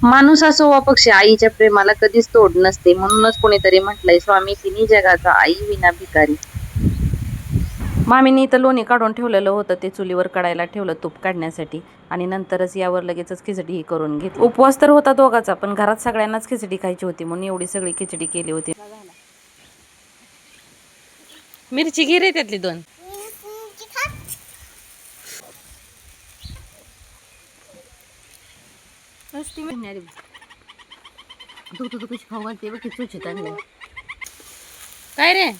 माणूस असो वा पक्षी, आईच्या प्रेमाला कधीच तोड नसते. म्हणूनच कोणीतरी म्हटलंय, स्वामी तिन्ही जगाचा, आई विना भिकारी. मामीनी इथं लोणी काढून ठेवलेलं होतं, ते चुलीवर कढायला ठेवलं तूप काढण्यासाठी. आणि नंतरच यावर लगेचच खिचडी करून घेतली. उपवास तर होता दोघाचा, पण घरात सगळ्यांनाच खिचडी खायची होती म्हणून एवढी सगळी खिचडी केली होती. मिरची घे रे त्यातली 2. काय रे?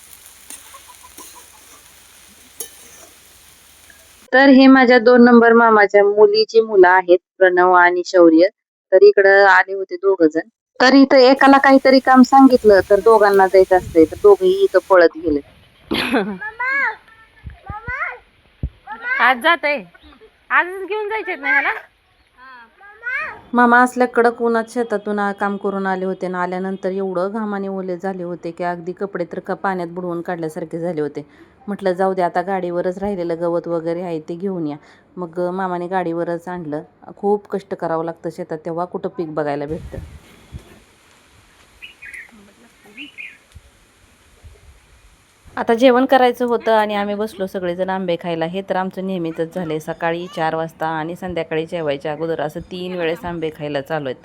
तर हे माझ्या 2 नंबर मामाच्या मुलीची मुलं आहेत, प्रणव आणि शौर्य. तर इकडं आले होते 2 जण. तर इथं एकाला काहीतरी काम सांगितलं तर दोघांना जायचं असतंय, तर दोघेही इथं पळत गेले. आज जात आहे, आजच घेऊन जायचे ना ह्याला. मामा असल्या कडक उन्हात शेतातून काम करून आले होते ना, आल्यानंतर एवढं घामाने ओले झाले होते की अगदी कपडे तर पाण्यात बुडवून काढल्यासारखे झाले होते. म्हटलं जाऊ दे, आता गाडीवरच राहिलेलं गवत वगैरे आहे ते घेऊन या. मग मामाने गाडीवरच आणलं. खूप कष्ट करावं लागतं शेतात, तेव्हा कुठं पीक बघायला भेटतं. आता जेवण करायचं होतं आणि आम्ही बसलो सगळेजण आंबे खायला. हे तर आमचं नेहमीच झालंय, सकाळी 4 वाजता आणि संध्याकाळी जेवायच्या अगोदर असं 3 वेळेस आंबे खायला चालू आहेत.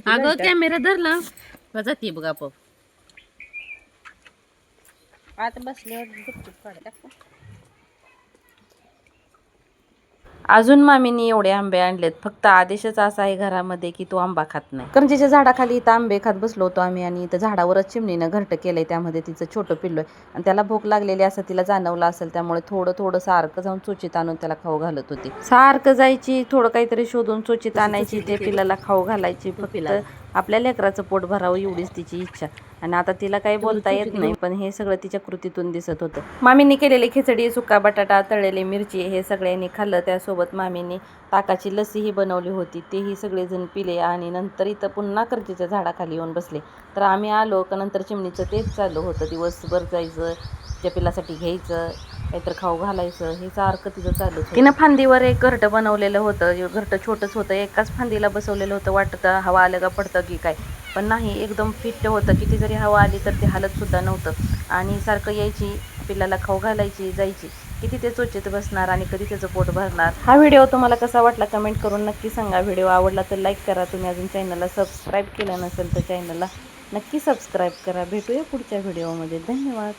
अगं कॅमेरा धरला जाते बघ आपोआप. आता बसल्यावर अजून मामीनी एवढे आंबे आणलेत. फक्त आदेशच असा आहे घरामध्ये की तो आंबा खात नाही. करंजीच्या झाडाखाली इथं आंबे खात बसलो होतो आम्ही आणि इथं झाडावरच चिमणीनं घरटं केलंय. त्यामध्ये तिचं छोटं पिल्लू आहे आणि त्याला भूक लागलेली असं तिला जाणवलं असेल, त्यामुळे थोडं थोडं सारखं जाऊन चोचीत आणून त्याला खाऊ घालत होती. सारखं जायची, थोडं काहीतरी शोधून चोचीत आणायची, ते पिल्लाला खाऊ घालायची. फक्त आपल्या लेकराचं पोट भरावं एवढीच तिची इच्छा. आणि आता तिला काही बोलता येत नाही, पण हे सगळं तिच्या कृतीतून दिसत होतं. मामींनी केलेली खिचडी, सुका बटाटा, तळलेली मिरची हे सगळ्यांनी खाल्लं. त्यासोबत मामींनी ताकाची लस्सीही बनवली होती, तेही सगळेजण पिले आणि नंतर इथं पुन्हा करंजीच्या झाडाखाली येऊन बसले. तर आम्ही आलो का नंतर चिमणीचं तेच चालू होतं, दिवसभर जायचं, त्या पिल्लासाठी घ्यायचं, काहीतरी खाऊ घालायचं, हे सारखं तिचं चालू होतं. तिनं फांदीवर एक घरटं बनवलेलं होतं, घरटं छोटंच होतं, एकाच फांदीला बसवलेलं होतं. वाटतं हवा आलं का पडतं की काय, पण नाही, एकदम फिट होतं. किती जरी हवा आली तर ते हालत सुद्धा नव्हतं. आणि सारखं यायची, पिल्लाला खाऊ घालायची, जायची. किती ते चोचीत बसणार आणि कधी त्याचं पोट भरणार. हा व्हिडिओ तुम्हाला कसा वाटला कमेंट करून नक्की सांगा. व्हिडिओ आवडला तर लाईक करा. तुम्ही अजून चॅनलला सबस्क्राईब केलं नसेल तर चॅनलला नक्की सबस्क्राईब करा. भेटूया पुढच्या व्हिडिओमध्ये. धन्यवाद.